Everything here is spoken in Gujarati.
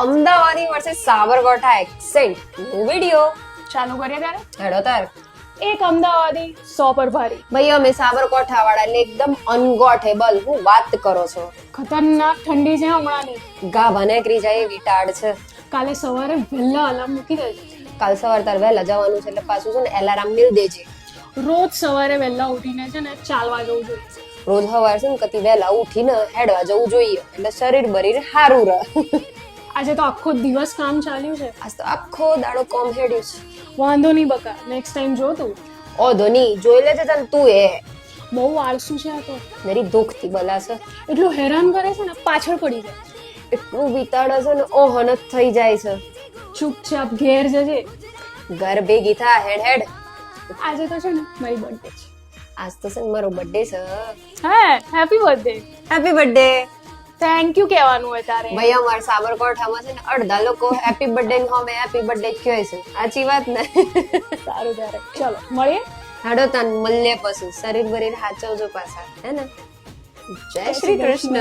અમદાવાદી વર્સેસ સાબરકાંઠા એક્સેન્ટ નો વિડિયો ચાલુ કરીએ ત્યારે હેડો તાર એક અમદાવાદી 100 પર ભારી. ભાઈ અમે સાબરકાંઠા વાળા એટલે એકદમ અનગોઠેબલ હું વાત કરો છો ખતરનાક ઠંડી છે હમણાંની. ગા ભનેકરી જાય એવી ટાળ છે. કાલે સવારે વહેલા અલાર્મ મૂકી દેજે. કાલ સવાર તાર વહેલા જવાનું છે એટલે પાછું છે ને એલાર્મ મિલ દેજે. રોજ સવારે વહેલા ઉઠીને છે ને ચાલવા જવું જોઈએ. રોજ સવાર છે ને કતી વહેલા ઉઠીને હેડવા જવું જોઈએ એટલે શરીર બરીર સારું રહે. આજે તો આખો દિવસ કામ ચાલ્યું છે. આજ તો આખો દાડો કોમ હેડ્યું છે. વાંધો નહીં બકા, નેક્સ્ટ ટાઈમ જો તું. ઓ ધોની જોઈ લેજે તને તું એ બહુ આળસુ છે આ તો. મેરી દુઃખથી બલા છે. એટલું હેરાન કરે છે ને પાછળ પડી જાય. એટલું વિતાડે છે ને ઓહન જ થઈ જાય છે. ચૂપચાપ ઘેર જજે. ઘર ભેગી થા હેડ હેડ. આજે તો છે ને મારી બર્થડે છે. આજ તો છે ને મારો બર્થડે છે. હા, happy birthday. Happy birthday. Thank you કહેવાનું હોય તારે. ભાઈ અમાર સાબરકાંઠામાં છે ને અડધા લોકો હેપી બર્થડે ને હોમે હેપી બર્થડે કહે છે. સાચી વાત ને? સારું ત્યારે ચલો મળીએ. હાડો તાન મળીએ પછી. શરીર બરીર હાચવજો પાછા હે ને. જય શ્રી કૃષ્ણ.